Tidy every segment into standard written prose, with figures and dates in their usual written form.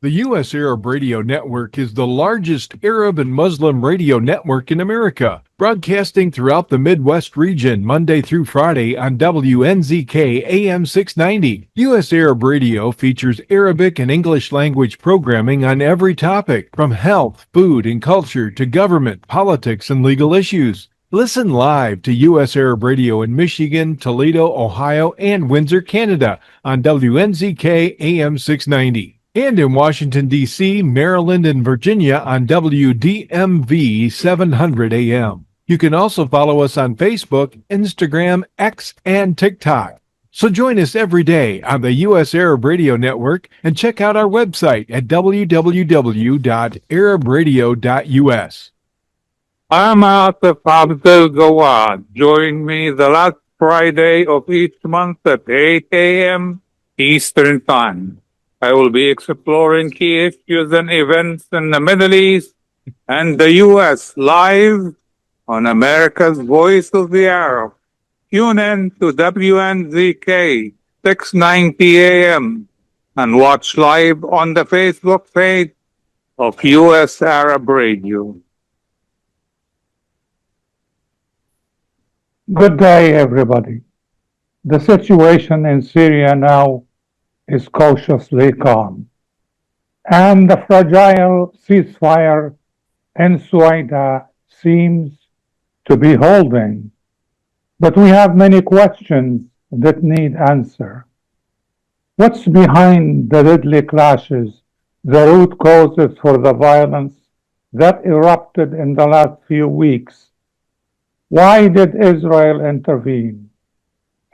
The U.S. Arab Radio Network is the largest Arab and Muslim radio network in America, broadcasting throughout the Midwest region Monday through Friday on WNZK AM 690. U.S. Arab Radio features Arabic and English language programming on every topic, from health, food, and culture to government, politics, and legal issues. Listen live to U.S. Arab Radio in Michigan, Toledo, Ohio, and Windsor, Canada on WNZK AM 690. And in Washington, D.C., Maryland, and Virginia on WDMV 700 AM. You can also follow us on Facebook, Instagram, X, and TikTok. So join us every day on the U.S. Arab Radio Network and check out our website at www.arabradio.us. I'm Atef Abdel Gawad. Join me the last Friday of each month at 8 a.m. Eastern Time. I will be exploring key issues and events in the Middle East and the U.S. live on America's Voice of the Arab. Tune in to WNZK 690 AM and watch live on the Facebook page of U.S. Arab Radio. Good day, everybody. The situation in Syria now is cautiously calm, and the fragile ceasefire in Sweida seems to be holding. But we have many questions that need answer. What's behind the deadly clashes, the root causes for the violence that erupted in the last few weeks? Why did Israel intervene?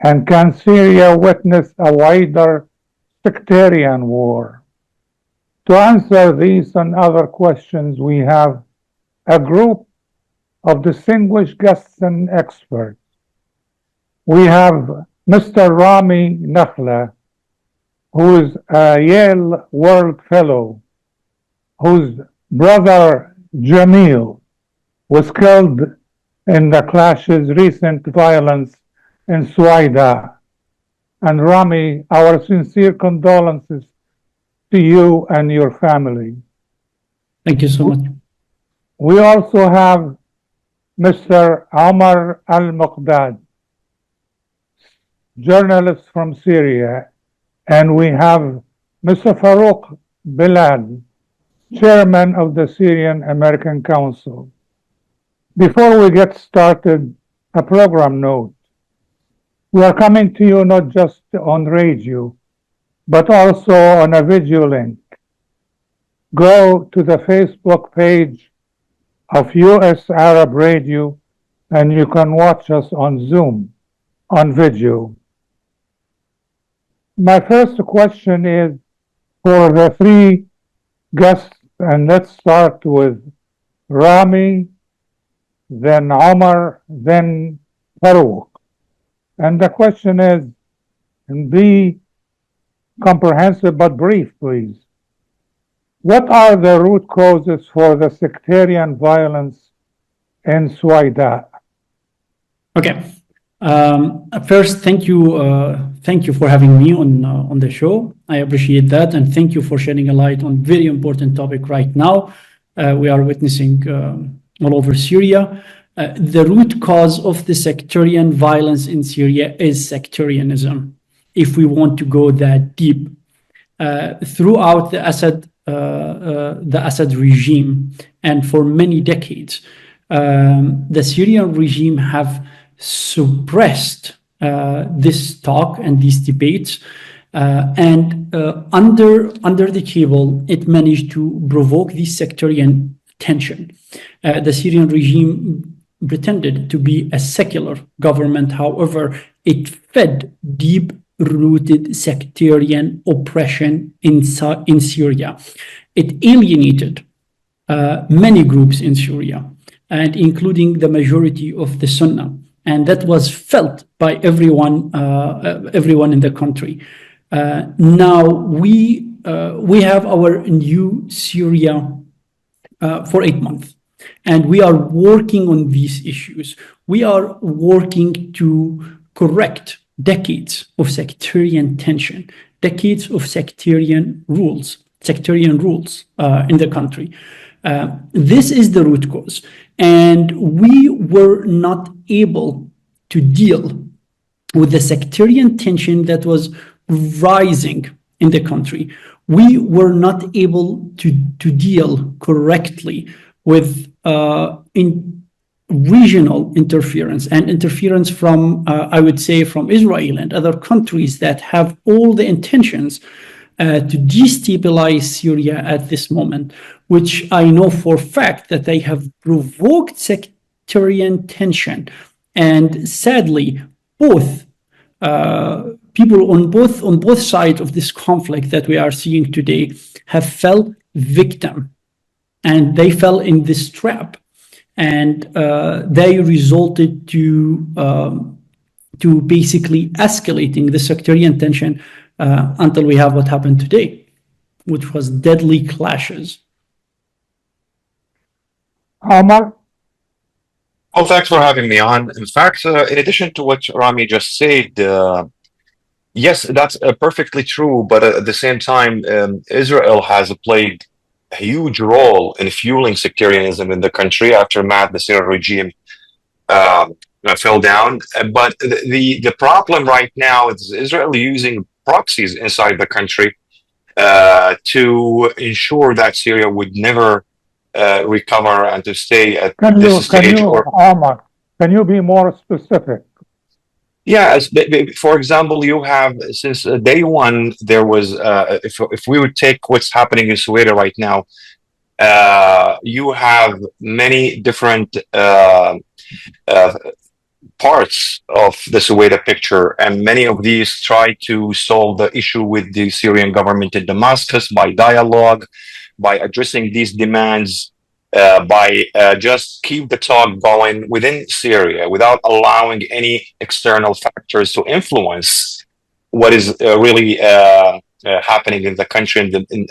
And can Syria witness a wider sectarian war? To answer these and other questions, we have a group of distinguished guests and experts. We have Mr. Rami Nakhla, who is a Yale World Fellow, whose brother Jamil was killed in the clashes, recent violence in Sweida. And Rami, our sincere condolences to you and your family. Thank you so much. We also have Mr. Omar Almuqdad, journalist from Syria, and we have Mr. Farouk Belal, chairman of the Syrian American Council. Before we get started, a program note. We are coming to you not just on radio, but also on a video link. Go to the Facebook page of U.S. Arab Radio and you can watch us on Zoom, on video. My first question is for the three guests, and let's start with Rami, then Omar, then Farouk. And the question is, and be comprehensive but brief, please. What are the root causes for the sectarian violence in Sweida? Okay. First, thank you for having me on the show. I appreciate that, and thank you for shedding a light on very important topic right now. We are witnessing all over Syria. The root cause of the sectarian violence in Syria is sectarianism. If we want to go that deep, throughout the Assad regime, and for many decades, the Syrian regime have suppressed this talk and these debates, and under the table, it managed to provoke this sectarian tension. The Syrian regime pretended to be a secular government. However, it fed deep-rooted sectarian oppression in Syria. It alienated many groups in Syria, and including the majority of the Sunnah, and that was felt by everyone in the country. Now we have our new Syria for 8 months. And we are working on these issues. We are working to correct decades of sectarian tension, decades of sectarian rules, sectarian rules in the country. This is the root cause. And we were not able to deal with the sectarian tension that was rising in the country. We were not able to deal correctly with regional interference and interference from, I would say, from Israel and other countries that have all the intentions to destabilize Syria at this moment, which I know for a fact that they have provoked sectarian tension. And sadly, both people on both sides of this conflict that we are seeing today have fell victim, and they fell in this trap, and they resulted to basically escalating the sectarian tension until we have what happened today, which was deadly clashes. Omar? Well, thanks for having me on. In fact, in addition to what Rami just said, yes, that's perfectly true. But at the same time, Israel has played a huge role in fueling sectarianism in the country. After the Syrian regime fell down. But the problem right now is Israel using proxies inside the country to ensure that Syria would never recover and to stay at this stage. Omar, can you be more specific? Yeah, for example, you have since day one, there was, if we would take what's happening in Sweida right now, you have many different parts of the Sweida picture, and many of these try to solve the issue with the Syrian government in Damascus by dialogue, by addressing these demands, by just keep the talk going within Syria without allowing any external factors to influence what is really happening in the country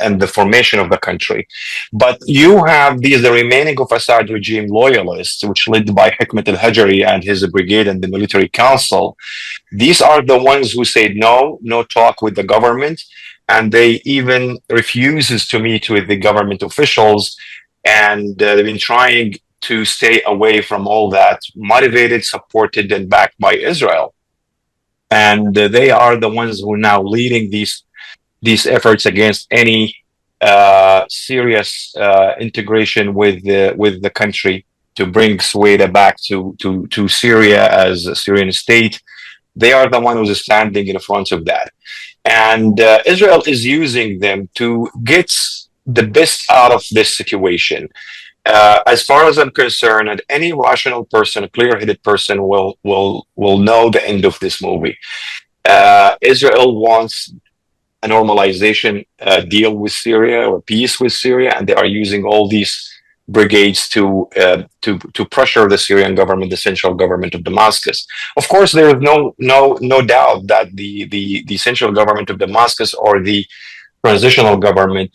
and the formation of the country. But you have the remaining of Assad regime loyalists, which led by Hikmet al-Hajari and his brigade and the military council. These are the ones who said no talk with the government, and they even refuses to meet with the government officials, and they've been trying to stay away from all that, motivated, supported, and backed by Israel. And they are the ones who are now leading these efforts against any serious integration with the country to bring Sweida back to Syria as a Syrian state. They are the ones who are standing in front of that. And Israel is using them to get the best out of this situation. As far as I'm concerned, and any rational person, a clear-headed person will know the end of this movie. Israel wants a normalization deal with Syria or peace with Syria, and they are using all these brigades to pressure the Syrian government, the central government of Damascus. Of course, there is no doubt that the central government of Damascus or the transitional government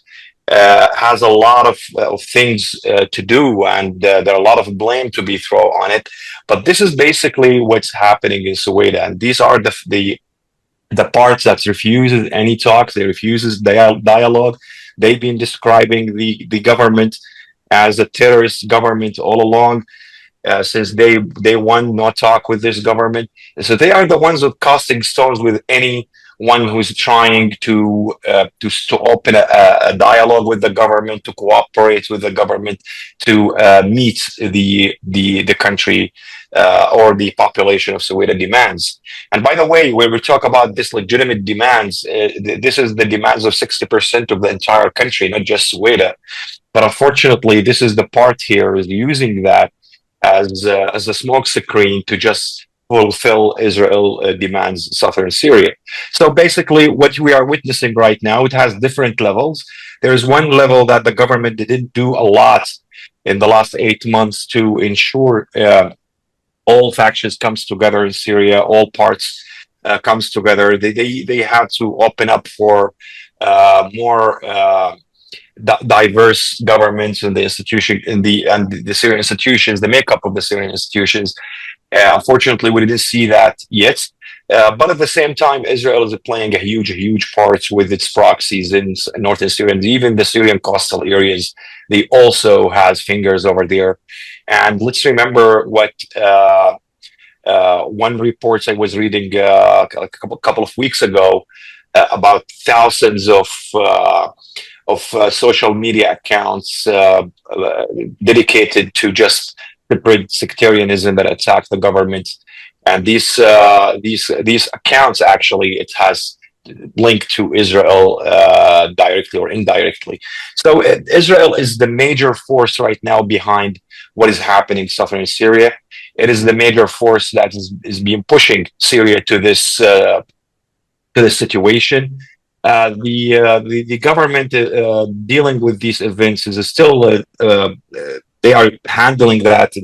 has a lot of things to do, and there are a lot of blame to be thrown on it. But this is basically what's happening in Sweida, and these are the parts that refuses any talks, they refuses dialogue. They've been describing the government as a terrorist government all along, since they want not talk with this government. And so they are the ones of casting stones with anyone who's trying to open a dialogue with the government, to cooperate with the government, to meet the country or the population of Sweida demands. And by the way, when we talk about this legitimate demands, this is the demands of 60% of the entire country, not just Sweida. But unfortunately, this is the part here is using that as a smoke screen to just fulfill Israel demands southern Syria. So basically, what we are witnessing right now, it has different levels. There is one level that the government didn't do a lot in the last 8 months to ensure all factions comes together in Syria, all parts comes together. They have to open up for more diverse governments and the institution and the Syrian institutions, the makeup of the Syrian institutions. Unfortunately, we didn't see that yet. But at the same time, Israel is playing a huge part with its proxies in northern Syria, and even the Syrian coastal areas. They also has fingers over there. And let's remember what one report I was reading a couple of weeks ago about thousands of social media accounts dedicated to just spread sectarianism that attack the government. And these accounts actually it has linked to Israel directly or indirectly. So Israel is the major force right now behind what is happening in southern Syria. It is the major force that is being pushing Syria to this situation. The government dealing with these events is still they are handling that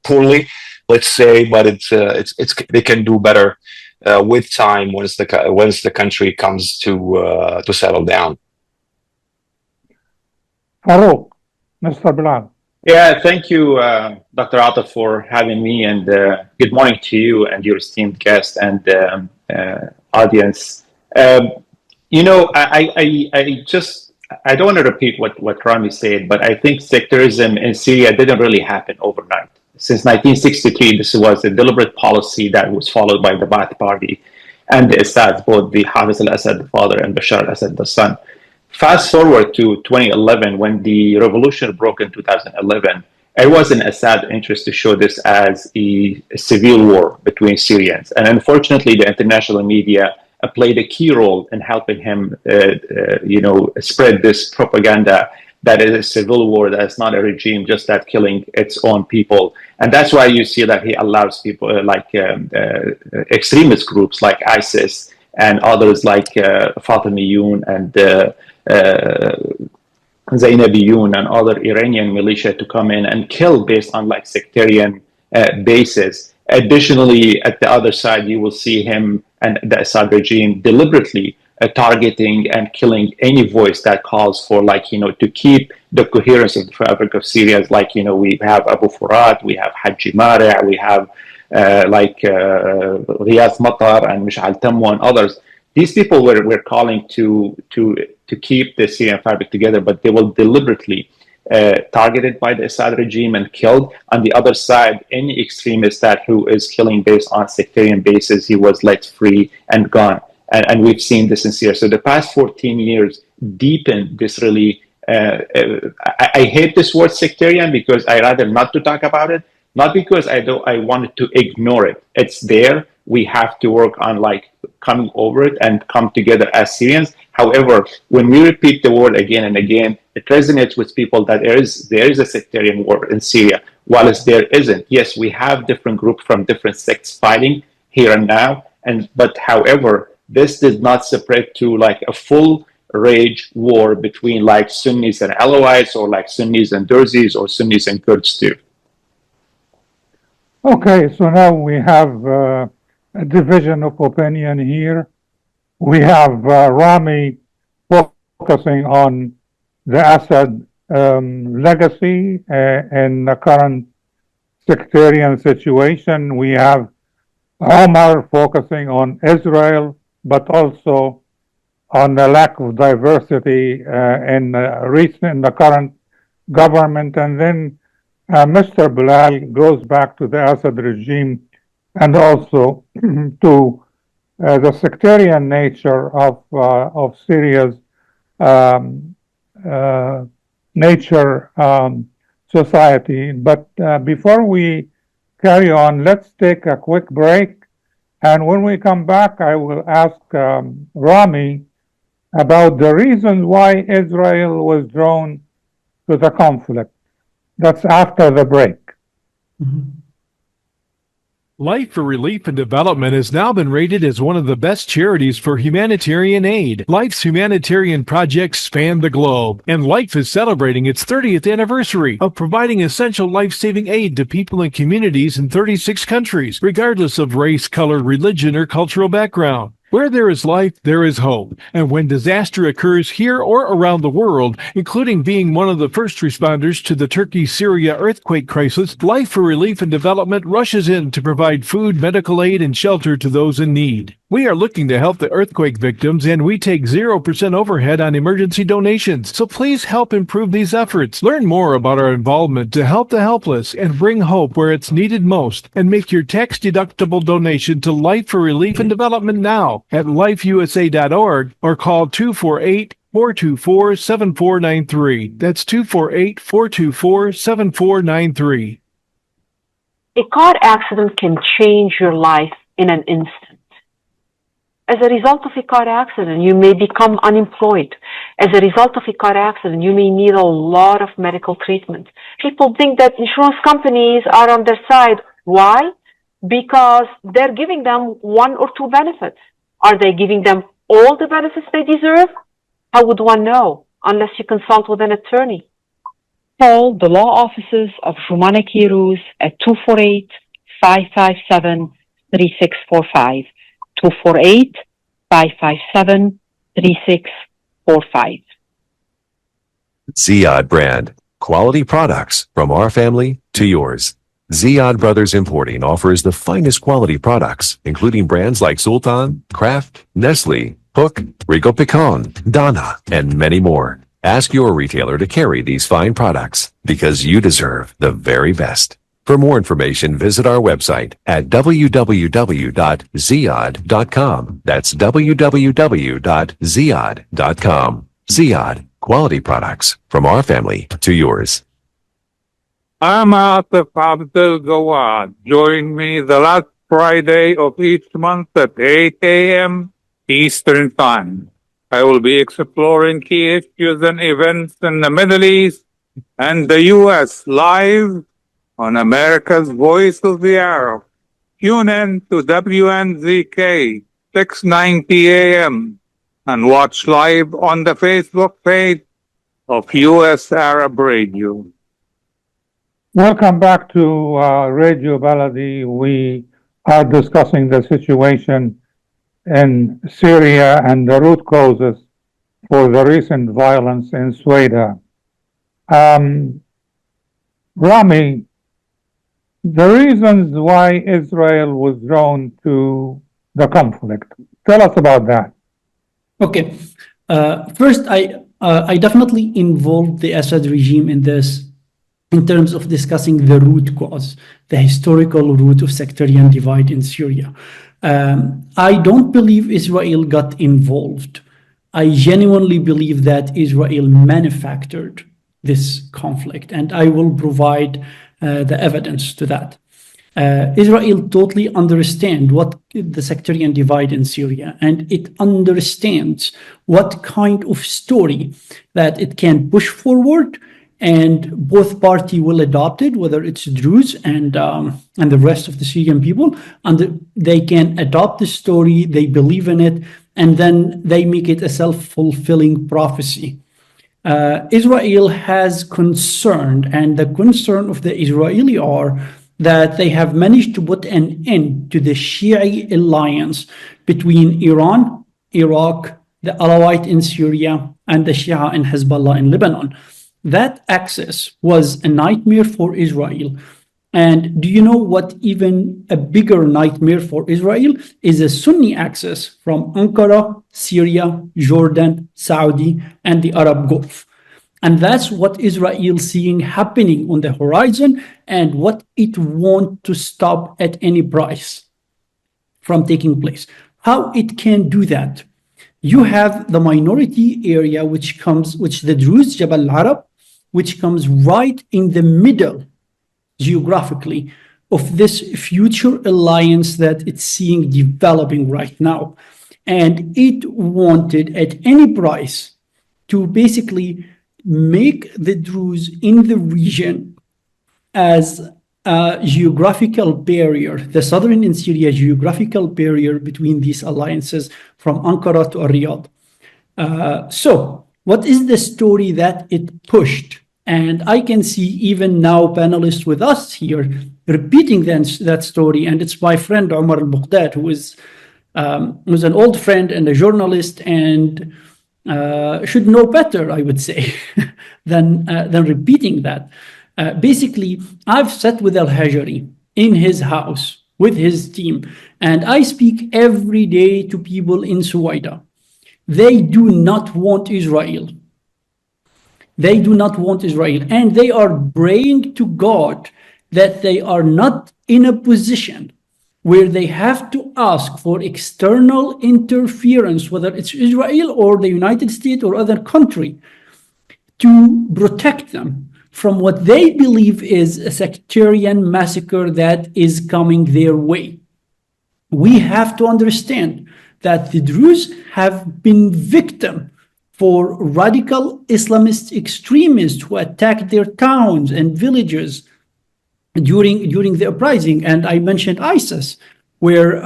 poorly, let's say, but it's they can do better with time once the country comes to settle down. Farouk, Mr. Bilal. Yeah, thank you, Dr. Atef, for having me, and good morning to you and your esteemed guest and audience. You know, I don't want to repeat what Rami said, but I think sectarism in Syria didn't really happen overnight. Since 1963, this was a deliberate policy that was followed by the Ba'ath Party and the Assad, both the Hafiz al-Assad, the father, and Bashar al-Assad, the son. Fast forward to 2011, when the revolution broke in 2011, it was in Assad's interest to show this as a civil war between Syrians. And unfortunately, the international media played a key role in helping him, spread this propaganda that is a civil war, that's not a regime, just that killing its own people. And that's why you see that he allows people extremist groups like ISIS and others like Fatimiyun and Zainabiyun and other Iranian militia to come in and kill based on like sectarian bases. Additionally, at the other side, you will see him and the Assad regime deliberately targeting and killing any voice that calls for to keep the coherence of the fabric of Syria. Like, we have Abu Furat, we have Haji Mari', we have Riyaz Matar and Mish'al Tamwa and others. These people were calling to keep the Syrian fabric together, but they will deliberately targeted by the Assad regime and killed. On the other side, any extremist who is killing based on sectarian basis, he was let free and gone. And we've seen this in Syria. So the past 14 years deepened this really. I hate this word sectarian because I rather not to talk about it. Not because I wanted to ignore it. It's there. We have to work on coming over it and come together as Syrians. However, when we repeat the word again and again, it resonates with people that there is a sectarian war in Syria, while there isn't. Yes, we have different groups from different sects fighting here and now, but however, this did not spread to a full rage war between Sunnis and Alawites, or Sunnis and Druzes, or Sunnis and Kurds too. Okay, so now we have a division of opinion here. We have Rami focusing on the Assad legacy and the current sectarian situation. We have Omar focusing on Israel, but also on the lack of diversity in the current government. And then Mr. Bilal goes back to the Assad regime and also to the sectarian nature of Syria's society. But before we carry on, let's take a quick break. And when we come back, I will ask Rami about the reasons why Israel was drawn to the conflict. That's after the break. Mm-hmm. Life for Relief and Development has now been rated as one of the best charities for humanitarian aid. Life's humanitarian projects span the globe, and Life is celebrating its 30th anniversary of providing essential life-saving aid to people and communities in 36 countries, regardless of race, color, religion, or cultural background. Where there is life, there is hope. And when disaster occurs here or around the world, including being one of the first responders to the Turkey-Syria earthquake crisis, Life for Relief and Development rushes in to provide food, medical aid, and shelter to those in need. We are looking to help the earthquake victims, and we take 0% overhead on emergency donations. So please help improve these efforts. Learn more about our involvement to help the helpless and bring hope where it's needed most, and make your tax-deductible donation to Life for Relief and Development now at lifeusa.org or call 248-424-7493. That's 248-424-7493. A car accident can change your life in an instant. As a result of a car accident, you may become unemployed. As a result of a car accident, you may need a lot of medical treatment. People think that insurance companies are on their side. Why? Because they're giving them one or two benefits. Are they giving them all the benefits they deserve? How would one know unless you consult with an attorney? Call the law offices of Rumana Kiruz at 248-557-3645. 248-557-3645. Ziyad brand. Quality products from our family to yours. Ziyad Brothers Importing offers the finest quality products, including brands like Sultan, Kraft, Nestle, Hook, Rico Picon, Donna, and many more. Ask your retailer to carry these fine products because you deserve the very best. For more information, visit our website at www.ziyad.com. That's www.ziyad.com. Ziyad, quality products from our family to yours. I'm Atef Abdel Gawad. Join me the last Friday of each month at 8 a.m. Eastern Time. I will be exploring key issues and events in the Middle East and the U.S. live on America's Voice of the Arab. Tune in to WNZK 690 AM and watch live on the Facebook page of U.S. Arab Radio. Welcome back to Radio Baladi. We are discussing the situation in Syria and the root causes for the recent violence in Sweida. Rami, the reasons why Israel was drawn to the conflict. Tell us about that. Okay. First, I definitely involved the Assad regime in this in terms of discussing the root cause, the historical root of sectarian divide in Syria. I don't believe Israel got involved. I genuinely believe that Israel manufactured this conflict, and I will provide the evidence to that. Israel totally understands what the sectarian divide in Syria, and it understands what kind of story that it can push forward, and both parties will adopt it, whether it's Druze and the rest of the Syrian people, and they can adopt the story, they believe in it, and then they make it a self-fulfilling prophecy. Israel has concern, and the concern of the Israeli are that they have managed to put an end to the Shia alliance between Iran, Iraq, the Alawite in Syria, and the Shia and Hezbollah in Lebanon. That axis was a nightmare for Israel. And do you know what even a bigger nightmare for Israel is? A Sunni axis from Ankara, Syria, Jordan, Saudi, and the Arab Gulf. And that's what Israel is seeing happening on the horizon and what it wants to stop at any price from taking place. How it can do that? You have the minority area, which the Druze, Jabal Arab, which comes right in the middle geographically of this future alliance that it's seeing developing right now. And it wanted at any price to basically make the Druze in the region as a geographical barrier, the southern in Syria geographical barrier between these alliances from Ankara to Riyadh. So what is the story that it pushed? And I can see even now panelists with us here repeating that story. And it's my friend Omar Almuqdad, who is who's an old friend and a journalist, and should know better, I would say, than repeating that. Basically, I've sat with Al-Hajari in his house with his team, and I speak every day to people in Sweida. They do not want Israel. They do not want Israel, and they are praying to God that they are not in a position where they have to ask for external interference, whether it's Israel or the United States or other country, to protect them from what they believe is a sectarian massacre that is coming their way. We have to understand that the Druze have been victim for radical Islamist extremists who attacked their towns and villages during the uprising. And I mentioned ISIS, where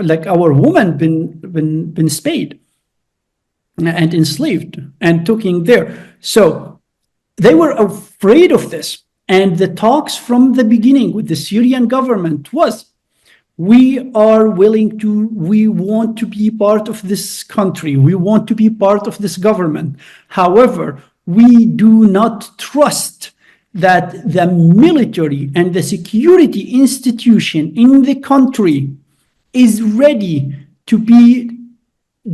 like our women been spayed and enslaved and taken there. So they were afraid of this. And the talks from the beginning with the Syrian government was, we want to be part of this country. We want to be part of this government. However, we do not trust that the military and the security institution in the country is ready to be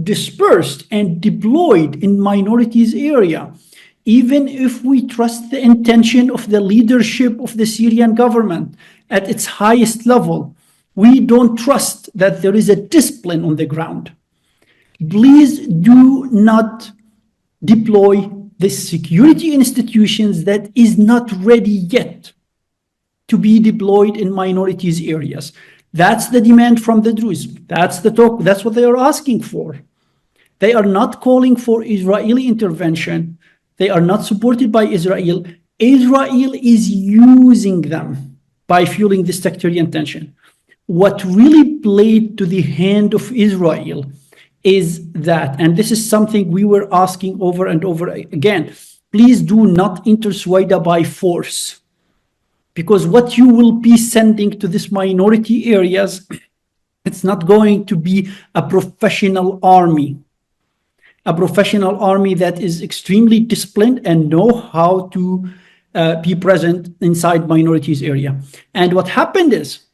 dispersed and deployed in minorities area. Even if we trust the intention of the leadership of the Syrian government at its highest level, we don't trust that there is a discipline on the ground. Please do not deploy the security institutions that is not ready yet to be deployed in minorities areas. That's the demand from the Druze. That's the talk. That's what they are asking for. They are not calling for Israeli intervention. They are not supported by Israel. Israel is using them by fueling this sectarian tension. What really played to the hand of Israel is that, and this is something we were asking over and over again, please do not enter Sweida by force. Because what you will be sending to these minority areas, it's not going to be a professional army. A professional army that is extremely disciplined and know how to be present inside minorities area. And what happened is,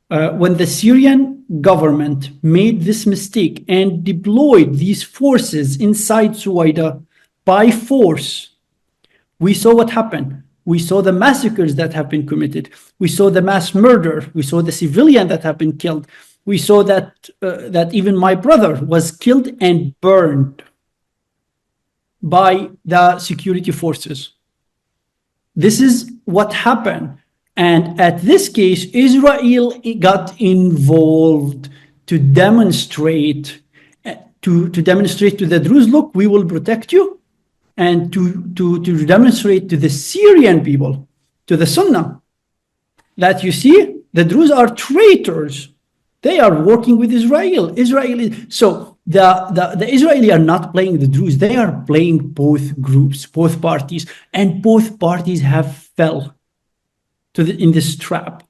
when the Syrian government made this mistake and deployed these forces inside Sweida by force, we saw what happened. We saw the massacres that have been committed. We saw the mass murder. We saw the civilian that have been killed. We saw that even my brother was killed and burned by the security forces. This is what happened. And at this case, Israel got involved to demonstrate to the Druze, look, we will protect you, and to demonstrate to the Syrian people, to the Sunnah, that you see, the Druze are traitors. They are working with Israel. So the Israeli are not playing the Druze. They are playing both groups, both parties, and both parties have fell in this trap.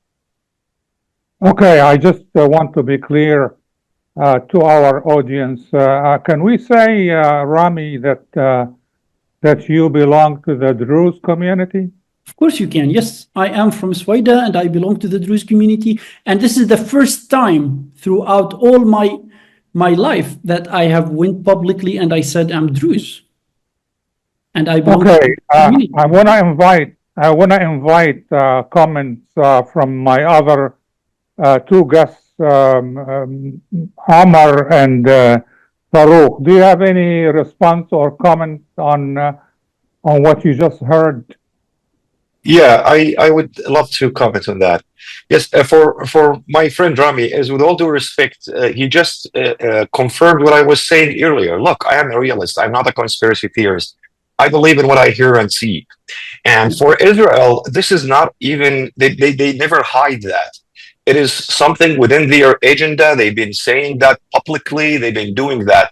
Okay, I just want to be clear to our audience. Can we say, Rami, that you belong to the Druze community? Of course you can. Yes, I am from Sweida and I belong to the Druze community. And this is the first time throughout all my life that I have went publicly and I said I'm Druze. And I belong to the community. I want to invite comments from my other two guests, Omar and Farouk. Do you have any response or comment on what you just heard? Yeah, I would love to comment on that. Yes, for my friend Rami, as with all due respect, he just confirmed what I was saying earlier. Look, I am a realist. I'm not a conspiracy theorist. I believe in what I hear and see. And for Israel, this is not even, they never hide that. It is something within their agenda. They've been saying that publicly. They've been doing that.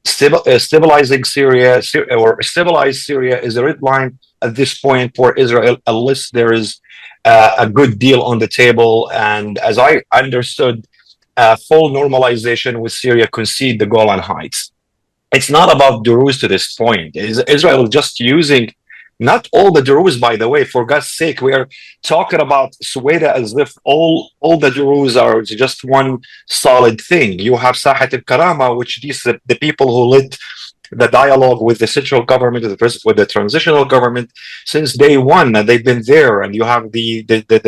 stabilizing Syria or stabilize Syria is a red line at this point for Israel, unless there is a good deal on the table. And as I understood, full normalization with Syria concede the Golan Heights. It's not about Druze to this point. Israel just using not all the Druze, by the way, for God's sake. We are talking about Sweida as if all the Druze are just one solid thing. You have Sahat al-Karama, which the people who led the dialogue with the central government, with the transitional government since day one. They've been there, and you have the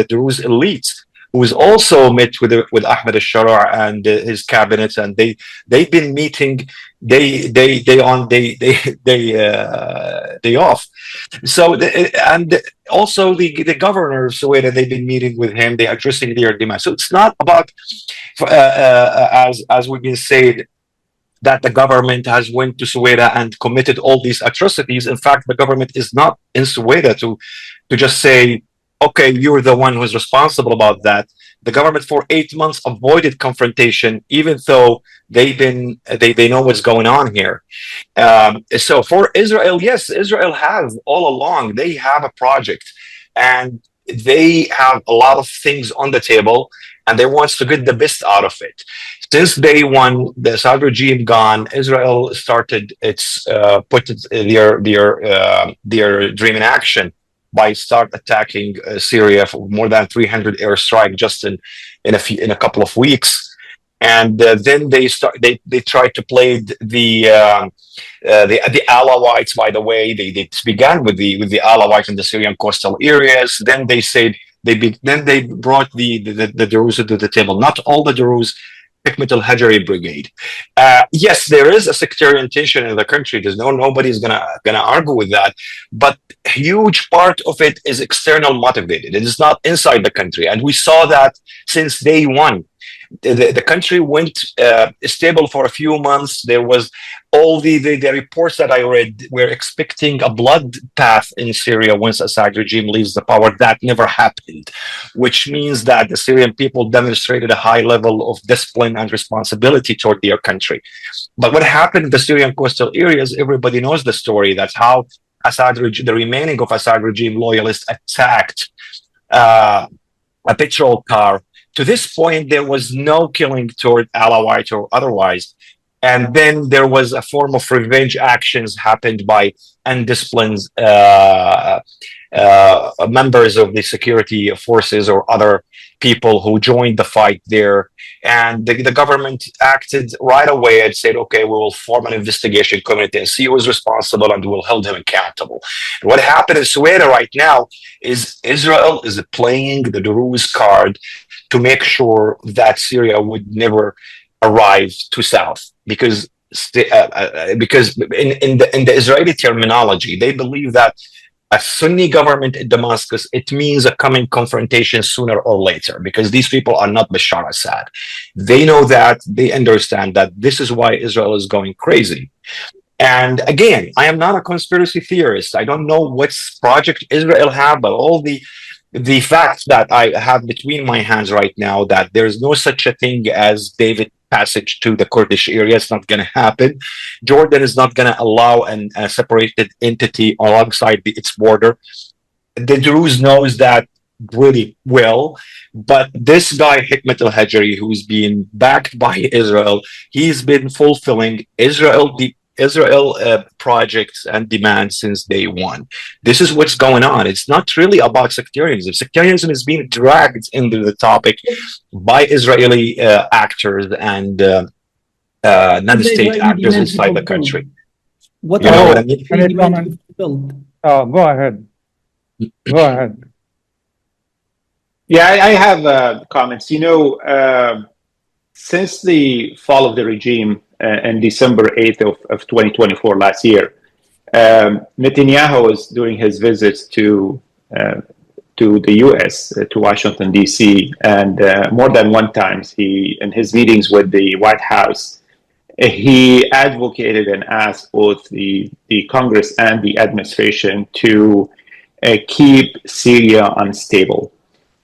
Druze elites who's also met with Ahmed al-Shara and his cabinet, and they've been meeting day off. So and also the governor of Soweto, they've been meeting with him. They're addressing their demands. So it's not about as we've been saying, that the government has went to Soweto and committed all these atrocities. In fact, the government is not in Soweto to just say, okay, you're the one who's responsible about that. The government for 8 months avoided confrontation, even though they know what's going on here. So for Israel, yes, Israel has all along, they have a project and they have a lot of things on the table, and they want to get the best out of it. Since day one, the Assad regime gone, Israel started put their dream in action by start attacking Syria for more than 300 airstrike just in a couple of weeks, and then they tried to play the Alawites. By the way, they began with the Alawites in the Syrian coastal areas. Then they said they brought the Druze to the table. Not all the Druze. Hikmet al-Hajari brigade. Yes, there is a sectarian tension in the country. There's nobody's gonna argue with that. But a huge part of it is external motivated. It is not inside the country, and we saw that since day one. The country went stable for a few months. There was all the reports that I read were expecting a blood path in Syria once Assad regime leaves the power. That never happened, which means that the Syrian people demonstrated a high level of discipline and responsibility toward their country. But what happened in the Syrian coastal areas, everybody knows the story. That's how the remaining of Assad regime loyalists attacked a petrol car. To this point, there was no killing toward Alawite or otherwise. And then there was a form of revenge actions happened by undisciplined members of the security forces or other people who joined the fight there. And the government acted right away and said, okay, we will form an investigation committee and see who is responsible, and we'll hold him accountable. And what happened in Soweto right now is Israel is playing the Druze card to make sure that Syria would never arrive to south, because in the Israeli terminology, they believe that a Sunni government in Damascus, it means a coming confrontation sooner or later, because these people are not Bashar Assad. They know that, they understand that. This is why Israel is going crazy. And again, I am not a conspiracy theorist. I don't know what project Israel have, but all the facts that I have between my hands right now, that there's no such a thing as David passage to the Kurdish area. It's not going to happen. Jordan is not going to allow a separated entity alongside its border. The Druze knows that really well, but this guy Hikmet al-Hajari, who's been backed by Israel, he's been fulfilling Israel projects and demands since day one. This is what's going on. It's not really about sectarianism. Sectarianism is being dragged into the topic by Israeli actors and non-state actors inside the country. What You know are what I mean? the Any demands comment? fulfilled? Go ahead. Go ahead. Yeah, I have comments. Since the fall of the regime on December 8th of 2024 last year, Netanyahu was doing his visits to the U.S., to Washington, D.C., and more than one time, in his meetings with the White House, he advocated and asked both the Congress and the administration to keep Syria unstable.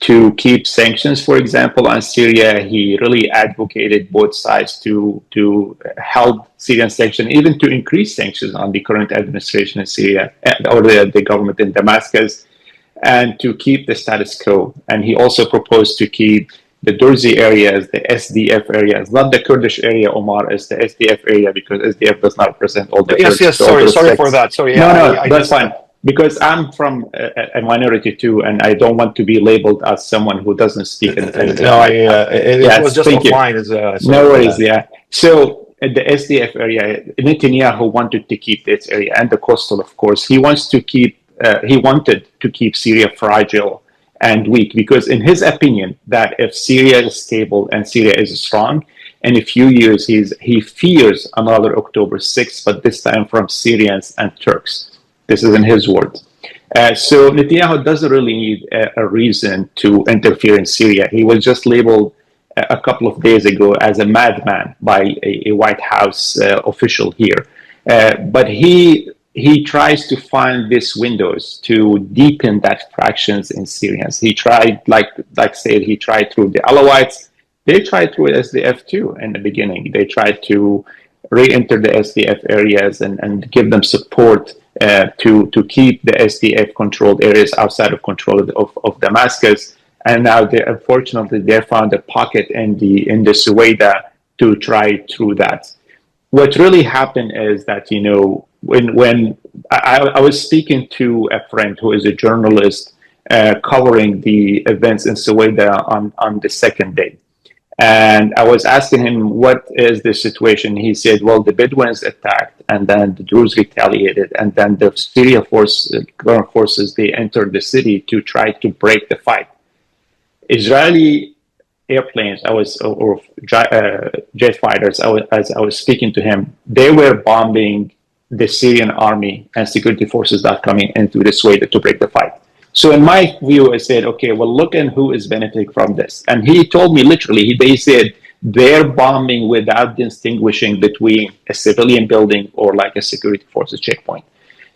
to keep sanctions, for example, on Syria. He really advocated both sides to help Syrian sanctions, even to increase sanctions on the current administration in Syria or the government in Damascus, and to keep the status quo. And he also proposed to keep the Druze areas, the SDF areas, not the Kurdish area, Omar, is the SDF area, because SDF does not represent all the Yes, Kurds. yes. Sorry for that. Sorry. No, Yeah, no, I that's just, fine. Because I'm from a minority too, and I don't want to be labeled as someone who doesn't speak. No, it was just thank you. offline. No worries, yeah. So the SDF area, Netanyahu wanted to keep this area, and the coastal, of course. He wanted to keep Syria fragile and weak, because in his opinion, that if Syria is stable and Syria is strong, in a few years he fears another October 6th, but this time from Syrians and Turks. This is in his words. So Netanyahu doesn't really need a reason to interfere in Syria. He was just labeled a couple of days ago as a madman by a White House official here. But he tries to find these windows to deepen that fractions in Syrians. He tried, like said, he tried through the Alawites. They tried through SDF too in the beginning. They tried to re-enter the SDF areas and give them support to keep the SDF controlled areas outside of control of Damascus. And now unfortunately they found a pocket in the Sweida to try through that. What really happened is that, you know, when I was speaking to a friend who is a journalist covering the events in Sweida on the second day. And I was asking him, what is the situation? He said, well, the Bedouins attacked, and then the Druze retaliated, and then the Syria ground forces, they entered the city to try to break the fight. Israeli airplanes, or jet fighters, as I was speaking to him, they were bombing the Syrian army and security forces that coming into this way to break the fight. So in my view, I said, okay, well, look at who is benefiting from this. And he told me literally, they said they're bombing without distinguishing between a civilian building or like a security forces checkpoint.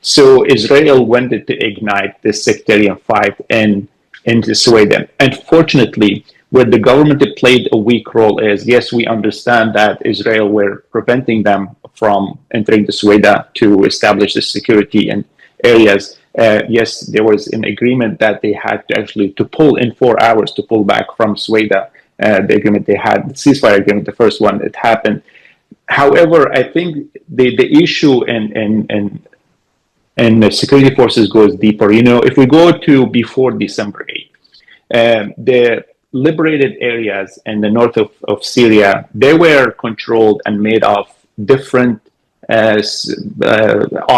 So Israel wanted to ignite this sectarian fight in Sweden. Unfortunately, where the government played a weak role is, yes, we understand that Israel were preventing them from entering the Sweida to establish the security in areas. Yes, there was an agreement that they had to actually to pull in 4 hours to pull back from Sweida. The agreement they had, the ceasefire agreement, the first one, it happened. However, I think the issue in the security forces goes deeper. You know, if we go to before December 8th, the liberated areas in the north of Syria, they were controlled and made of different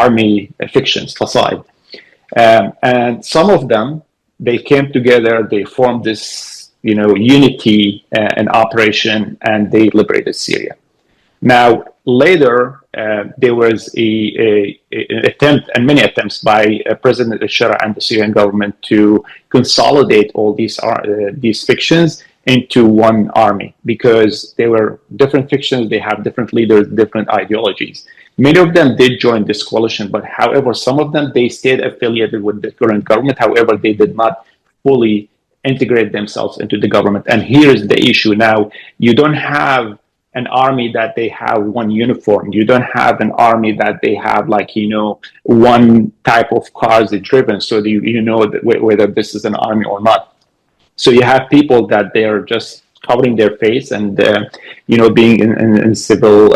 army fictions, facade. And some of them, they came together, they formed this, you know, unity and operation, and they liberated Syria. Now, later, there was an attempt, and many attempts by President al-Shara and the Syrian government to consolidate all these fictions into one army, because they were different fictions, they have different leaders, different ideologies. Many of them did join this coalition, but however, some of them, they stayed affiliated with the current government. However, they did not fully integrate themselves into the government. And here's the issue now. You don't have an army that they have one uniform. You don't have an army that they have, like, you know, one type of cars driven, so that you know whether this is an army or not. So you have people that they are just covering their face and, you know, being in civil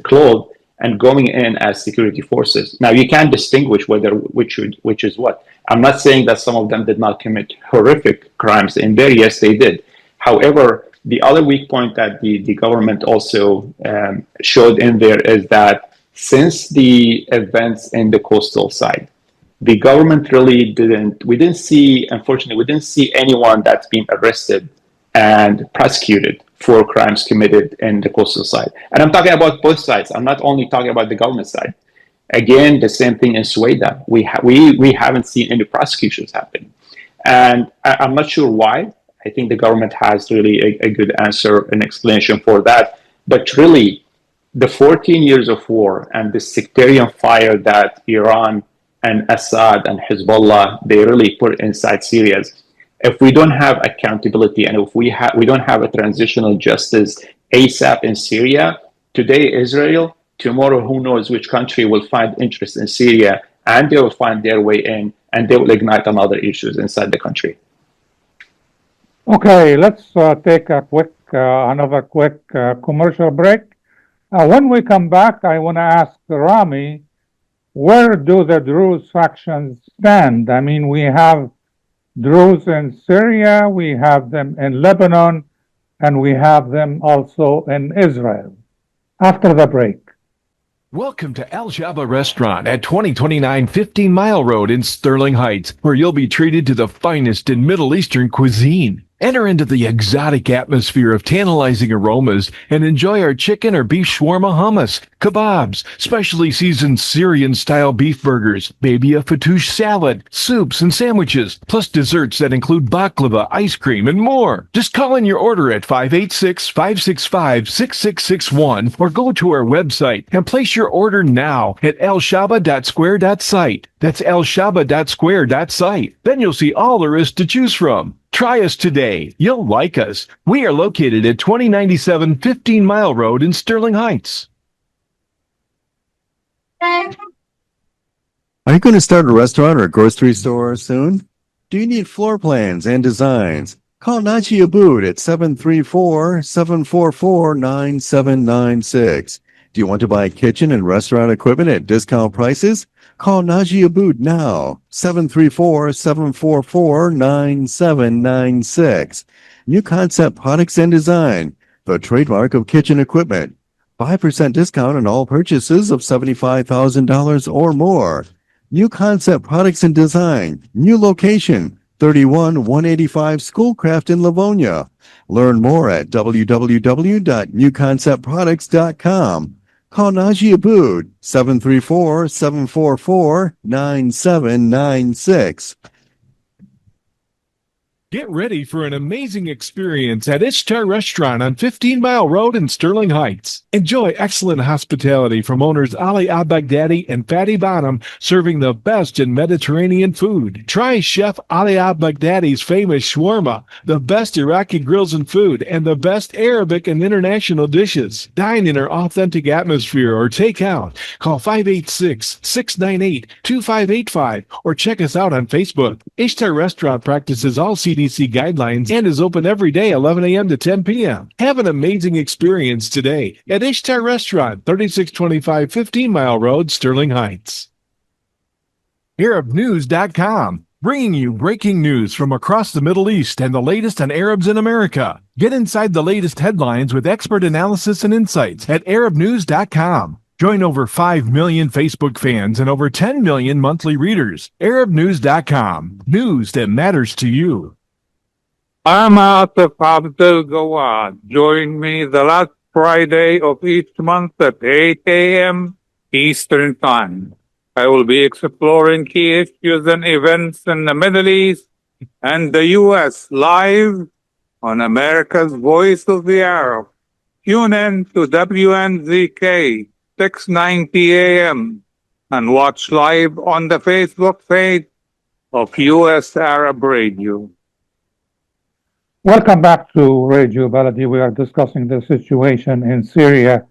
clothes and going in as security forces. Now, you can't distinguish which is what. I'm not saying that some of them did not commit horrific crimes in there. Yes, they did. However, the other weak point that the government also showed in there is that since the events in the coastal side, the government really unfortunately, we didn't see anyone that's been arrested and prosecuted for crimes committed in the coastal side. And I'm talking about both sides. I'm not only talking about the government side. Again, the same thing in Sweida. We haven't seen any prosecutions happen. And I'm not sure why. I think the government has really a good answer and explanation for that. But really, the 14 years of war and the sectarian fire that Iran and Assad and Hezbollah, they really put inside Syria, If we don't have accountability, and if we don't have a transitional justice ASAP in Syria, today Israel, tomorrow who knows which country will find interest in Syria, and they will find their way in, and they will ignite another issues inside the country. Okay, let's take a another quick commercial break. When we come back, I want to ask Rami, where do the Druze factions stand? I mean, we have Druze in Syria, we have them in Lebanon, and we have them also in Israel. After the break. Welcome to Al Shaba Restaurant at 2029 15 Mile Road in Sterling Heights, where you'll be treated to the finest in Middle Eastern cuisine. Enter into the exotic atmosphere of tantalizing aromas and enjoy our chicken or beef shawarma hummus, kebabs, specially seasoned Syrian-style beef burgers, maybe a fattoush salad, soups and sandwiches, plus desserts that include baklava, ice cream, and more. Just call in your order at 586-565-6661 or go to our website and place your order now at elshaba.square.site. That's elshaba.square.site. Then you'll see all there is to choose from. Try us today. You'll like us. We are located at 2097 15 Mile Road in Sterling Heights. Are you going to start a restaurant or a grocery store soon? Do you need floor plans and designs? Call Naji Abood at 734-744-9796. Do you want to buy kitchen and restaurant equipment at discount prices? Call Naji Abood now, 734-744-9796. New Concept Products and Design, the trademark of kitchen equipment. 5% discount on all purchases of $75,000 or more. New Concept Products and Design, new location, 31185 Schoolcraft in Livonia. Learn more at www.newconceptproducts.com. Call Naji Abood, 734-744-9796. Get ready for an amazing experience at Ishtar Restaurant on 15 Mile Road in Sterling Heights. Enjoy excellent hospitality from owners Ali Al-Baghdadi and Fatty Bonham, serving the best in Mediterranean food. Try Chef Ali Al-Baghdadi's famous shawarma, the best Iraqi grills and food, and the best Arabic and international dishes. Dine in our authentic atmosphere or take out. Call 586-698-2585 or check us out on Facebook. Ishtar Restaurant practices all CDC guidelines and is open every day 11 a.m. to 10 p.m. Have an amazing experience today at Ishtar Restaurant, 3625 15 Mile Road, Sterling Heights. ArabNews.com, bringing you breaking news from across the Middle East and the latest on Arabs in America. Get inside the latest headlines with expert analysis and insights at ArabNews.com. Join over 5 million Facebook fans and over 10 million monthly readers. ArabNews.com, news that matters to you. I'm Atef Abdel Gawad. Join me the last Friday of each month at 8 a.m. Eastern Time. I will be exploring key issues and events in the Middle East and the U.S. live on America's Voice of the Arab. Tune in to WNZK 690 a.m. and watch live on the Facebook page of U.S. Arab Radio. Welcome back to Radio Baladi. We are discussing the situation in Syria.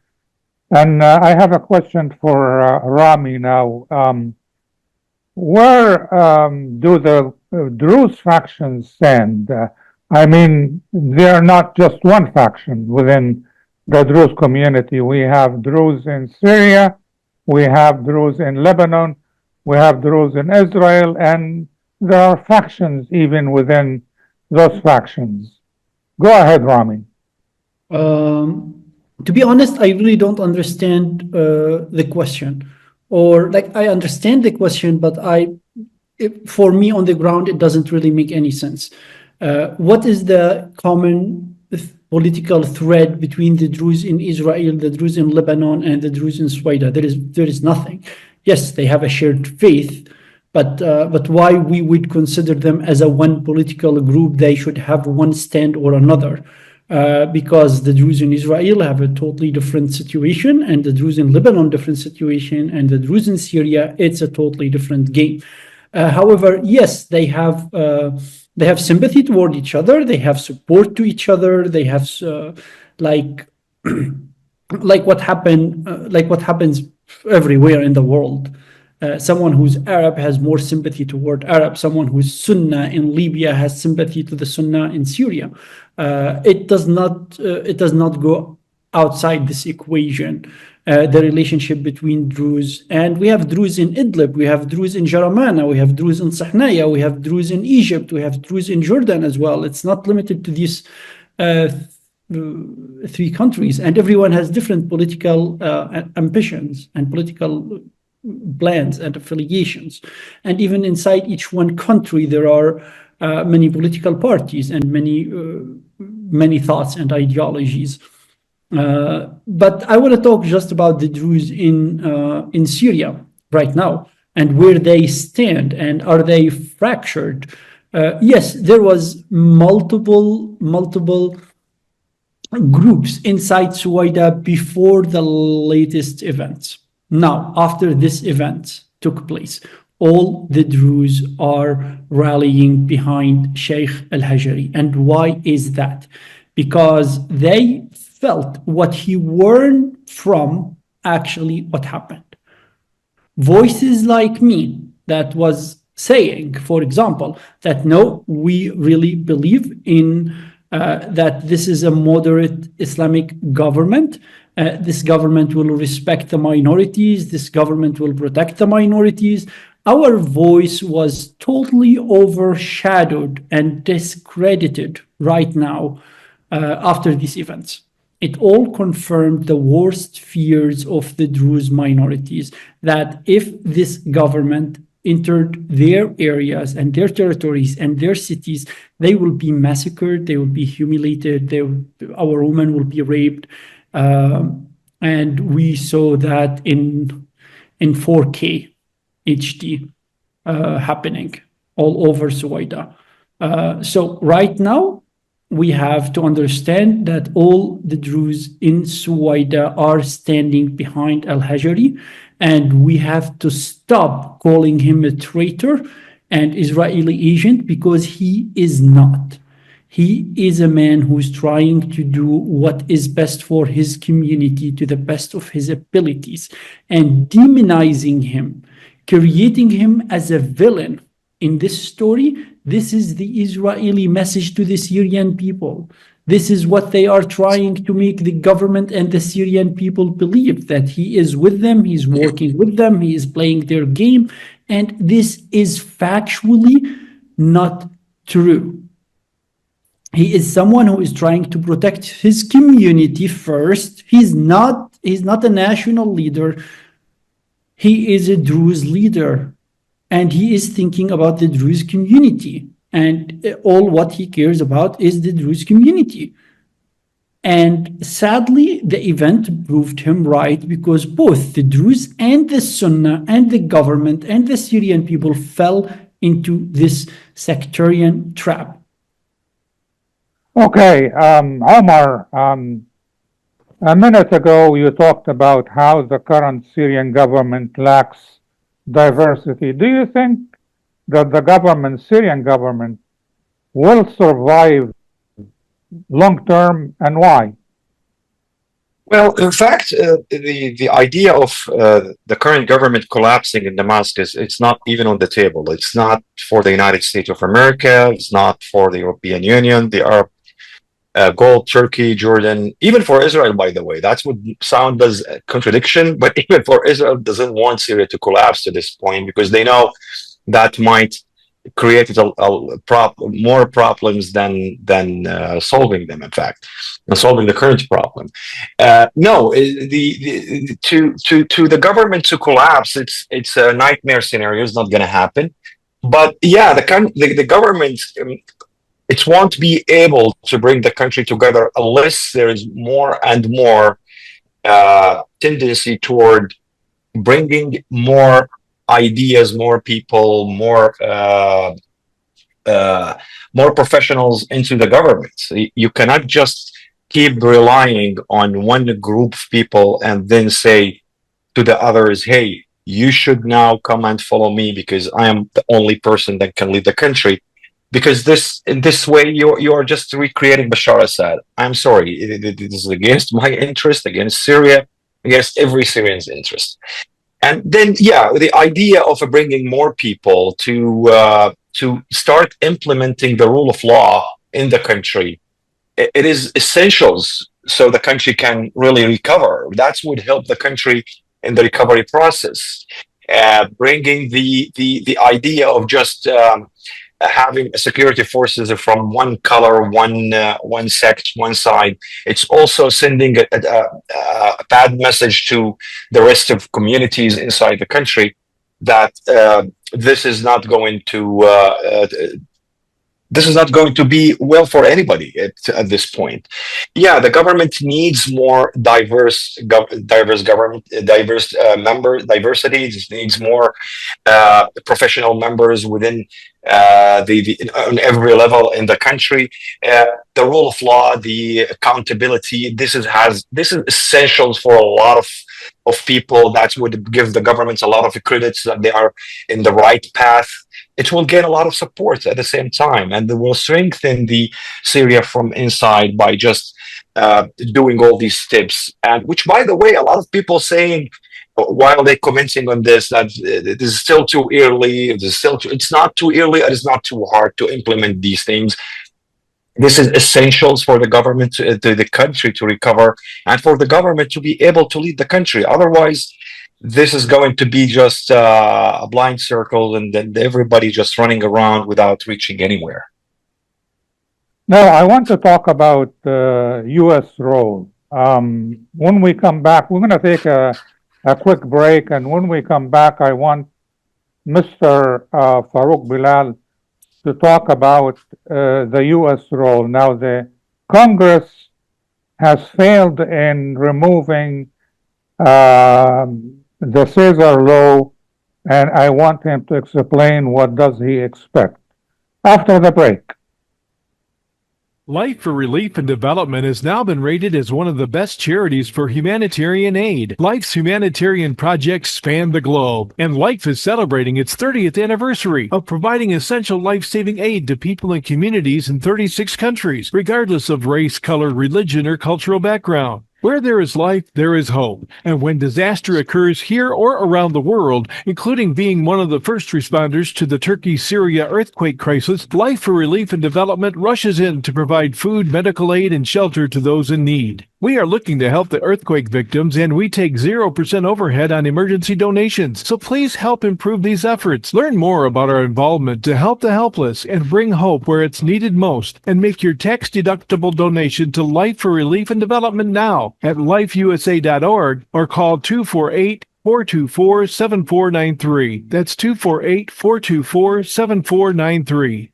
And I have a question for Rami now. Where do the Druze factions stand? I mean, they're not just one faction within the Druze community. We have Druze in Syria, we have Druze in Lebanon, we have Druze in Israel, and there are factions even within those factions. Go ahead, Rami. To be honest, I really don't understand the question. Or like I understand the question, but for me on the ground, it doesn't really make any sense. What is the common political thread between the Druze in Israel, the Druze in Lebanon, and the Druze in Sweida? There is nothing. Yes, they have a shared faith, but why we would consider them as a one political group? They should have one stand or another. Because the Druze in Israel have a totally different situation, and the Druze in Lebanon different situation, and the Druze in Syria, it's a totally different game. However, yes, they have They have sympathy toward each other. They have support to each other. They have like like what happens everywhere in the world. Someone who's Arab has more sympathy toward Arab. Someone who's Sunnah in Libya has sympathy to the Sunnah in Syria. It does not go outside this equation. The relationship between Druze, and we have Druze in Idlib, we have Druze in Jaramana, we have Druze in Sahnaya, we have Druze in Egypt, we have Druze in Jordan as well. It's not limited to these three countries, and everyone has different political ambitions and political plans and affiliations. And even inside each one country, there are many political parties and many thoughts and ideologies. But I want to talk just about the Druze in Syria right now and where they stand, and are they fractured? Yes, there was multiple groups inside Sweida before the latest events. Now, after this event took place, all the Druze are rallying behind Sheikh al-Hajari. And why is that? Because they felt what he warned from actually what happened. Voices like me that was saying, for example, that no, we really believe in that this is a moderate Islamic government. This government will respect the minorities. This government will protect the minorities. Our voice was totally overshadowed and discredited right now after these events. It all confirmed the worst fears of the Druze minorities, that if this government entered their areas and their territories and their cities, they will be massacred, they will be humiliated, our women will be raped. And we saw that in 4K HD happening all over Sweida. So right now, we have to understand that all the Druze in Sweida are standing behind al-Hajari, and we have to stop calling him a traitor and Israeli agent, because he is not. He is a man who's trying to do what is best for his community to the best of his abilities, and demonizing him, creating him as a villain in this story. This is the Israeli message to the Syrian people. This is what they are trying to make the government and the Syrian people believe, that he is with them, he's working with them, he is playing their game. And this is factually not true. He is someone who is trying to protect his community first. He's not a national leader. He is a Druze leader. And he is thinking about the Druze community. And all what he cares about is the Druze community. And sadly, the event proved him right, because both the Druze and the Sunnah and the government and the Syrian people fell into this sectarian trap. Okay, Omar, a minute ago you talked about how the current Syrian government lacks diversity. Do you think that the Syrian government, will survive long term, and why? Well, in fact, the idea of the current government collapsing in Damascus, it's not even on the table. It's not for the United States of America. It's not for the European Union, the Arab Gulf, Turkey, Jordan, even for Israel, by the way. That's what sound as a contradiction, but even for Israel doesn't want Syria to collapse to this point, because they know that might create more problems than solving them, in fact, and solving the current problem. No, to the government to collapse, it's a nightmare scenario. It's not going to happen. But yeah, the government, it won't be able to bring the country together unless there is more and more tendency toward bringing more ideas, more people, more professionals into the government. So you cannot just keep relying on one group of people and then say to the others, hey, you should now come and follow me because I am the only person that can lead the country. because in this way you're just recreating Bashar Assad. I'm sorry, it is against my interest, against Syria, against every Syrian's interest. And then, yeah, the idea of bringing more people to start implementing the rule of law in the country, it is essentials so the country can really recover. That would help the country in the recovery process. Bringing the idea of just having security forces from one color, one sect, one side, it's also sending a bad message to the rest of communities inside the country that this is not going to be well for anybody at this point. Yeah, the government needs more diverse government, diversity. It needs more professional members within on every level in the country. The rule of law, the accountability. This is essential for a lot of people. That would give the governments a lot of credits that they are in the right path. It will gain a lot of support at the same time, and it will strengthen the Syria from inside by just doing all these steps. And which, by the way, a lot of people saying while they're commenting on this that it is still too early. It's not too early. It is not too hard to implement these things. This is essentials for the government, to the country to recover, and for the government to be able to lead the country. Otherwise, this is going to be just a blind circle, and then everybody just running around without reaching anywhere. Now, I want to talk about the U.S. role. When we come back, we're going to take a quick break, and when we come back, I want Mr. Farouk Belal to talk about the U.S. role. Now, the Congress has failed in removing the Caesar law, and I want him to explain what does he expect. After the break. Life for Relief and Development has now been rated as one of the best charities for humanitarian aid. Life's humanitarian projects span the globe, and Life is celebrating its 30th anniversary of providing essential life-saving aid to people and communities in 36 countries, regardless of race, color, religion, or cultural background. Where there is life, there is hope. And when disaster occurs here or around the world, including being one of the first responders to the Turkey-Syria earthquake crisis, Life for Relief and Development rushes in to provide food, medical aid, and shelter to those in need. We are looking to help the earthquake victims, and we take 0% overhead on emergency donations. So please help improve these efforts. Learn more about our involvement to help the helpless and bring hope where it's needed most, and make your tax-deductible donation to Life for Relief and Development now at lifeusa.org or call 248-424-7493. That's 248-424-7493.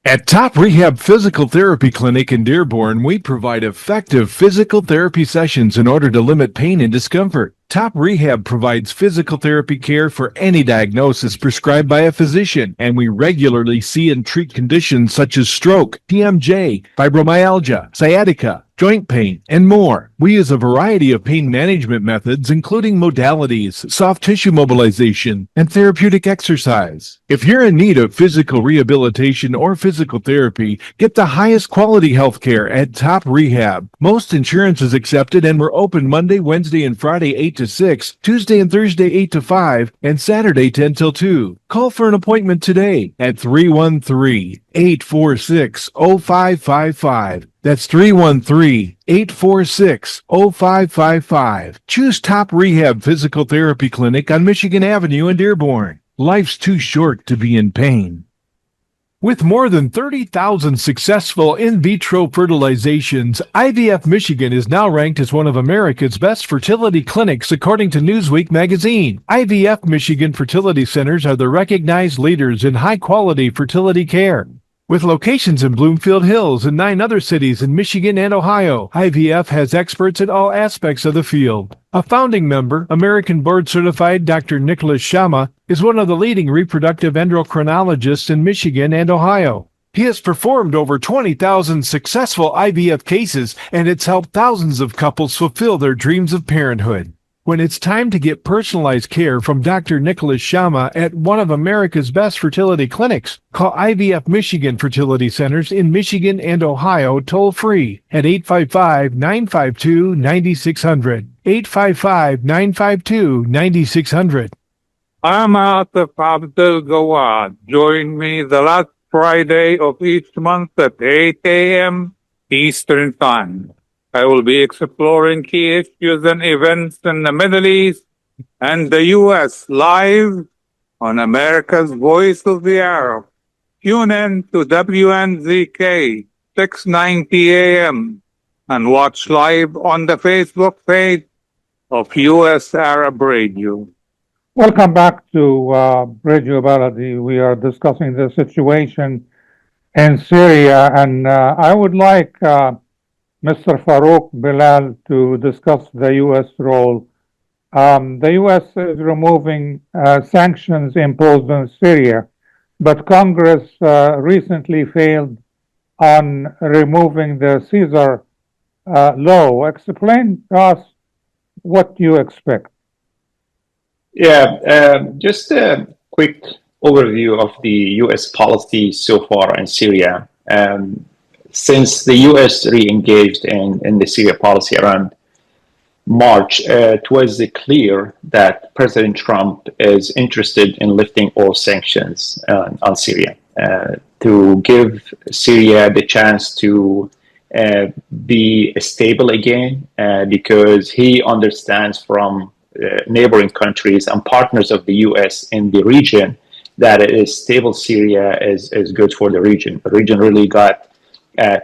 At Top Rehab Physical Therapy Clinic in Dearborn, we provide effective physical therapy sessions in order to limit pain and discomfort. Top Rehab provides physical therapy care for any diagnosis prescribed by a physician, and we regularly see and treat conditions such as stroke, TMJ, fibromyalgia, sciatica, joint pain, and more. We use a variety of pain management methods, including modalities, soft tissue mobilization, and therapeutic exercise. If you're in need of physical rehabilitation or physical therapy, get the highest quality health care at Top Rehab. Most insurance is accepted, and we're open Monday, Wednesday, and Friday 8 to 6, Tuesday and Thursday 8 to 5, and Saturday 10 till 2. Call for an appointment today at 313-846-0555. That's 313-846-0555. Choose Top Rehab Physical Therapy Clinic on Michigan Avenue in Dearborn. Life's too short to be in pain. With more than 30,000 successful in vitro fertilizations, IVF Michigan is now ranked as one of America's best fertility clinics according to Newsweek magazine. IVF Michigan fertility centers are the recognized leaders in high-quality fertility care. With locations in Bloomfield Hills and 9 other cities in Michigan and Ohio, IVF has experts in all aspects of the field. A founding member, American board-certified Dr. Nicholas Shama, is one of the leading reproductive endocrinologists in Michigan and Ohio. He has performed over 20,000 successful IVF cases, and it's helped thousands of couples fulfill their dreams of parenthood. When it's time to get personalized care from Dr. Nicholas Shama at one of America's best fertility clinics, call IVF Michigan Fertility Centers in Michigan and Ohio toll-free at 855-952-9600. 855-952-9600. I'm Atef Abdel Gawad. Join me the last Friday of each month at 8 a.m. Eastern Time. I will be exploring key issues and events in the Middle East and the U.S. live on America's Voice of the Arab. Tune in to WNZK 690 a.m. and watch live on the Facebook page of U.S. Arab Radio. Welcome back to Radio Baladi. We are discussing the situation in Syria, and I would like Mr. Farouk Belal to discuss the U.S. role. The U.S. is removing sanctions imposed on Syria, but Congress recently failed on removing the Caesar law. Explain to us what you expect. Yeah, just a quick overview of the U.S. policy so far in Syria. Since the U.S. re-engaged in the Syria policy around March, it was clear that President Trump is interested in lifting all sanctions on Syria to give Syria the chance to be stable again, because he understands from neighboring countries and partners of the U.S. in the region that a stable Syria is good for the region. The region really got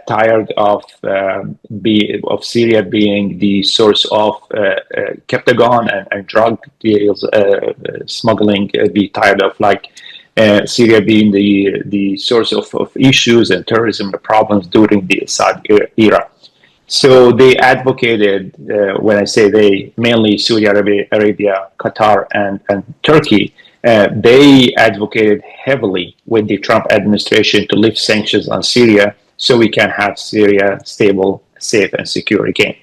tired of Syria being the source of Captagon and drug deals, smuggling. Be tired of Syria being the source of issues and terrorism problems during the Assad era. So they advocated, when I say they, mainly Saudi Arabia, Qatar, and Turkey, they advocated heavily with the Trump administration to lift sanctions on Syria so we can have Syria stable, safe, and secure again.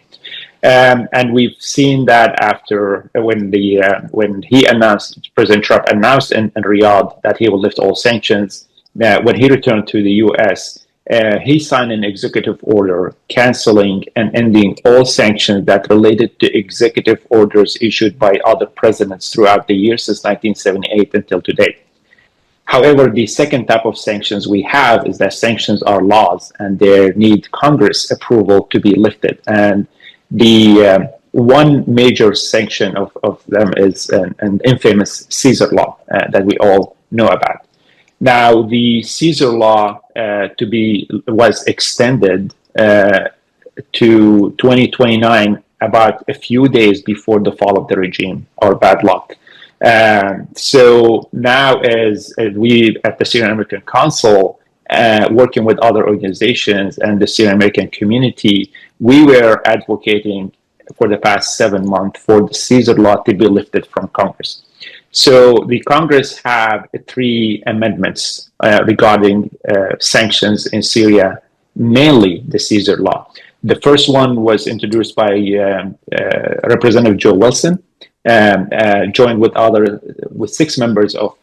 And we've seen that after when he announced, President Trump announced in Riyadh that he will lift all sanctions. When he returned to the U.S., he signed an executive order canceling and ending all sanctions that related to executive orders issued by other presidents throughout the years since 1978 until today. However, the second type of sanctions we have is that sanctions are laws and they need Congress approval to be lifted. And the one major sanction of them is an infamous Caesar law that we all know about. Now, the Caesar law was extended to 2029, about a few days before the fall of the regime, or bad luck. So now, as we at the Syrian American Council, working with other organizations and the Syrian American community, we were advocating for the past 7 months for the Caesar law to be lifted from Congress. So the Congress have 3 amendments regarding sanctions in Syria, mainly the Caesar law. The first one was introduced by Representative Joe Wilson, joined with 6 members of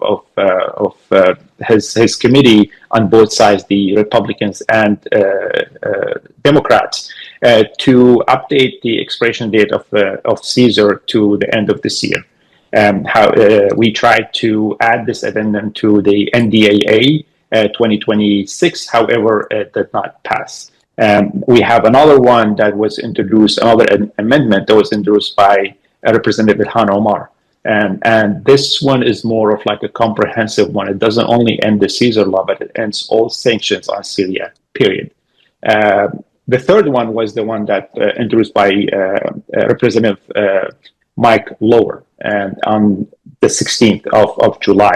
his committee on both sides, the Republicans and Democrats, to update the expiration date of Caesar to the end of this year. We tried to add this addendum to the NDAA 2026, however, it did not pass. We have another one that was introduced, another amendment that was introduced by Representative Ilhan Omar. And this one is more of like a comprehensive one. It doesn't only end the Caesar law, but it ends all sanctions on Syria, period. The third one was the one that introduced by Representative Mike Lower on the 16th of July.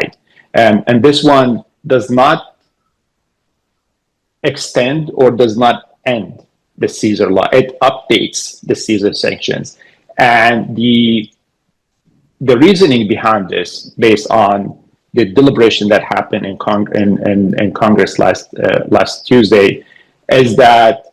And this one does not extend or does not end the Caesar law. It updates the Caesar sanctions. And the reasoning behind this, based on the deliberation that happened in Congress last Tuesday, is that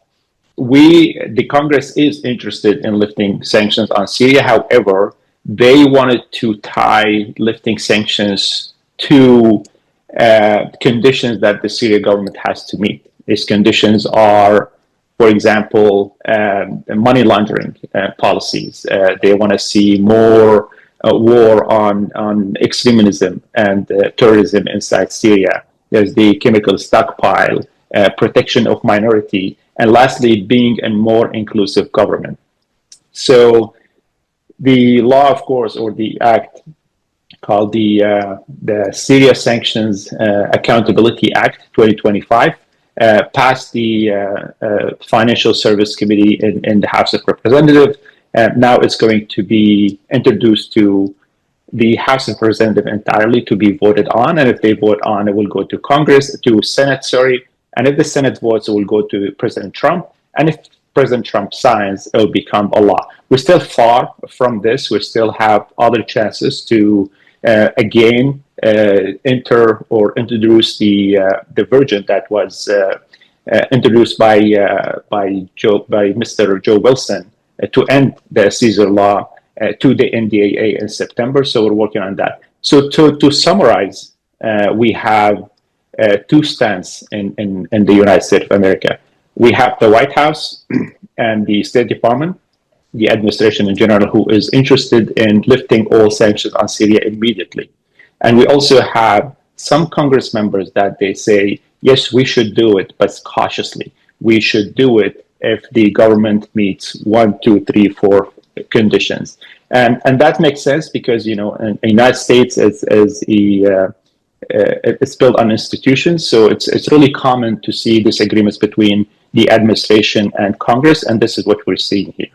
the Congress is interested in lifting sanctions on Syria. However, they wanted to tie lifting sanctions to conditions that the Syrian government has to meet. These conditions are, for example, money laundering policies. They want to see more war on extremism and terrorism inside Syria. There's the chemical stockpile, protection of minority, and lastly, being a more inclusive government. So the law, of course, or the act called the Syria Sanctions Accountability Act 2025 passed the Financial Service Committee in the House of Representatives. Now it's going to be introduced to the House of Representatives entirely to be voted on. And if they vote on, it will go to Congress, to Senate, sorry. And if the Senate votes, it will go to President Trump. And if President Trump signs, it will become a law. We're still far from this. We still have other chances to again enter or introduce the version that was introduced by Mr. Joe Wilson to end the Caesar law to the NDAA in September. So we're working on that. So to summarize, we have two stands in the United States of America. We have the White House and the State Department, the administration in general, who is interested in lifting all sanctions on Syria immediately. And we also have some Congress members that they say, yes, we should do it, but cautiously. We should do it if the government meets 1, 2, 3, 4 conditions. And that makes sense because, you know, in the United States, it's built on institutions. So it's really common to see disagreements between the administration and Congress, and this is what we're seeing here.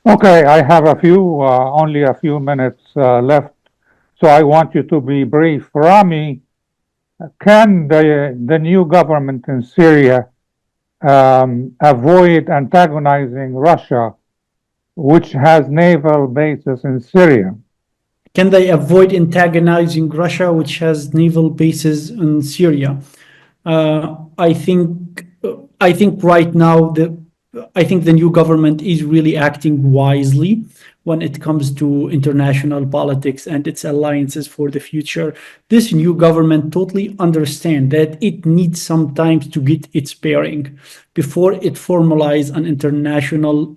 Okay, I have only a few minutes left, so I want you to be brief. Rami, can the new government in Syria avoid antagonizing Russia, which has naval bases in Syria? Can they avoid antagonizing Russia, which has naval bases in Syria? I think right now I think the new government is really acting wisely when it comes to international politics and its alliances for the future. This new government totally understands that it needs some time to get its bearing before it formalizes an international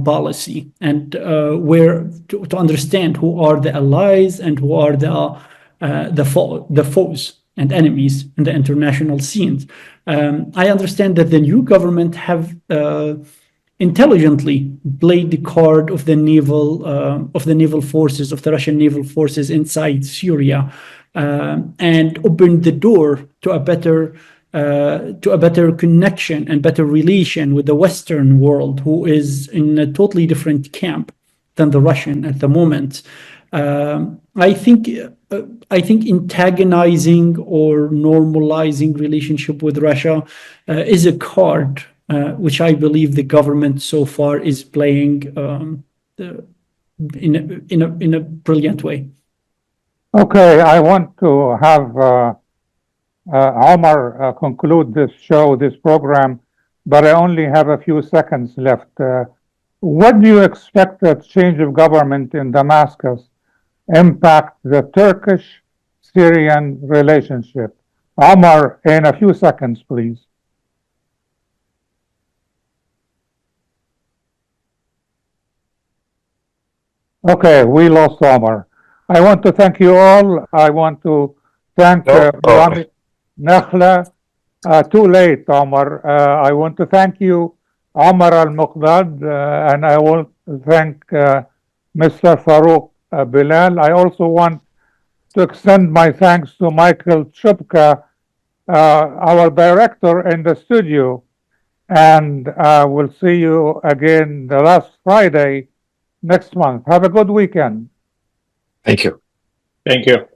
policy, and where to understand who are the allies and who are the foes and enemies in the international scenes. I understand that the new government have intelligently played the card of the naval forces, of the Russian naval forces inside Syria, and opened the door to a better connection and better relation with the Western world, who is in a totally different camp than the Russian at the moment. I think antagonizing or normalizing relationship with Russia is a card which I believe the government so far is playing in a brilliant way. Okay, I want to have Omar conclude this program, but I only have a few seconds left. What do you expect that change of government in Damascus impact the Turkish-Syrian relationship? Omar, in a few seconds, please. Okay, we lost Omar. I want to thank you all. I want to thank Rami Nakhla. Too late, Omar. I want to thank you, Omar Almuqdad, and I want to thank Mr. Farouk Belal. I also want to extend my thanks to Michael Chupka, our director in the studio, and we'll see you again the last Friday next month. Have a good weekend. Thank you. Thank you.